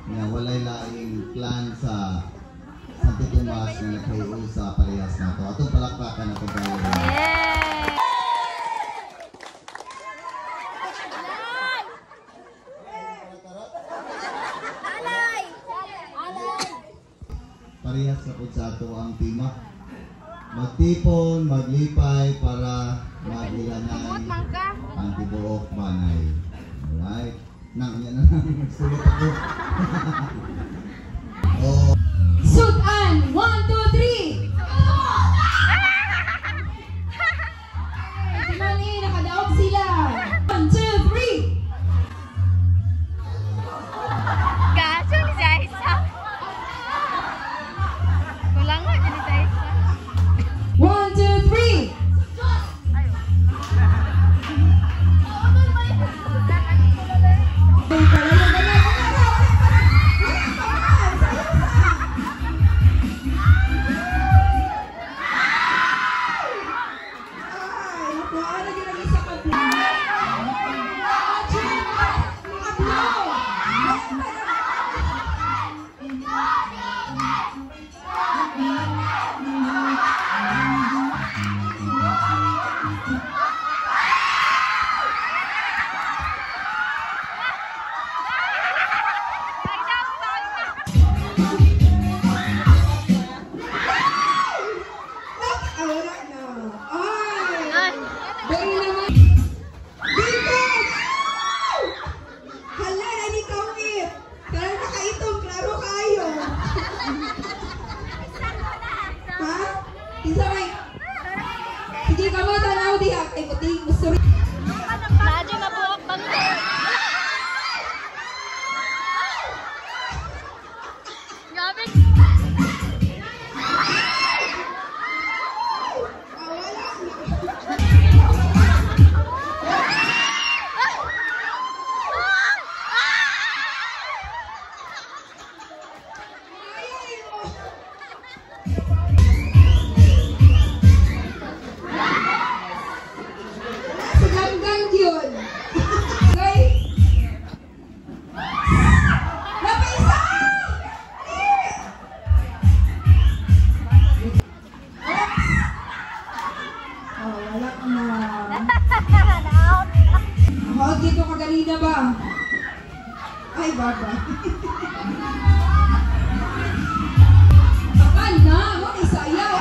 nga walay laing plan sa Santo Tomas nga nagkayo sa parehas nato. Atong palakpakan nato kayo. Parehas na po sa ato ang tema. Magtipon, maglipay para magilanan ang tibuok banay. Alright? Nang yan na lang, nagsulit ako. Oh. Sudan! 1, 2, 3! Simani, nakadaog sila! 1, 2, 3! Gaso ni Zaisa. Kulang nga ni Zaisa. 1, 2, 3! Sige ka mo, tanaw diha kay puti. Sorry. Medyo mabuok bang ito? Gabi. Dito kagalina ba? Ay, baba. Takan na! Huwag isayaw!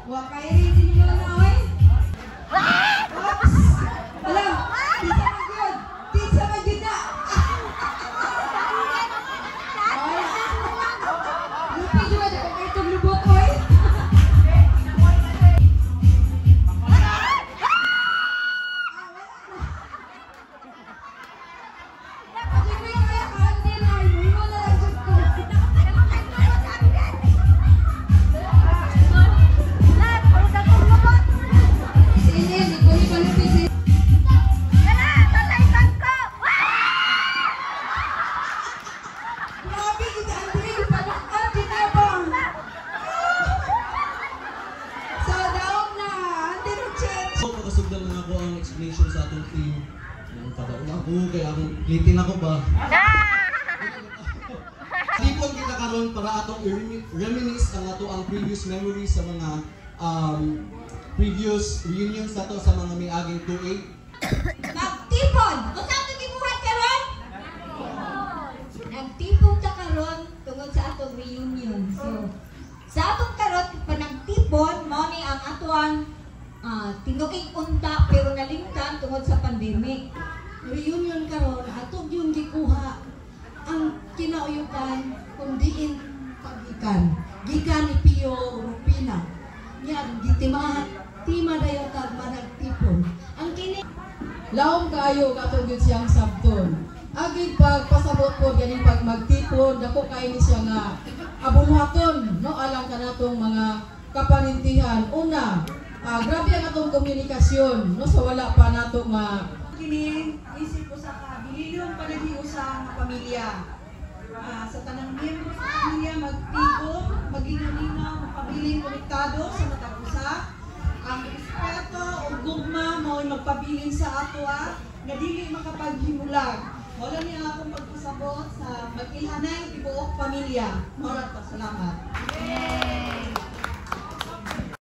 Huwag kayo rin din nyo na, oy! Oops! Alam! Tisa magyod! Tisa magyod na! Lupay juga na kung itong lubot, oy! Nakasugdan na ako ang explanation sa atong team. Padaon ako, kaya akong litin ako ba? Tipon kita karon para atong reminisce ang ato ang previous memories sa mga previous reunions nato sa mga miaging 2A. Nagtipon! Kung saan ito gibuhat karon? Nagtipon ta karon tungod sa atong reunion. So, sa atong karon panagtipon, mao ni ang atuang tinuging unta pero nalimtan tungod sa pandemic. Reunion karon atong yung gikuha ang kinauyukan kung diin pagikan. Gikan ni Pio Rupina. Yan, tima dayon tag managtipon. Ang kini Laom kayo katugid siyang sabton. Agi pagpasabot po ganing pag magtipon, dako kay ni siya nga abulhaton no alang kanatong mga kapanintihan. Una, grabe ang atong komunikasyon no sa wala pa nato kini isip ko sa kabiliyong panagiusa nga pamilya. Sa tanang miyembro sa pamilya magtipon, maging linaw, mapabiling konektado sa matag usa. ang respeto o gugma mao'y magpabilin sa ato nga dili makapaghimulag. Wala niya akong pagpasabot sa mag-ilhanay tibuok pamilya. Maraming salamat. Yay!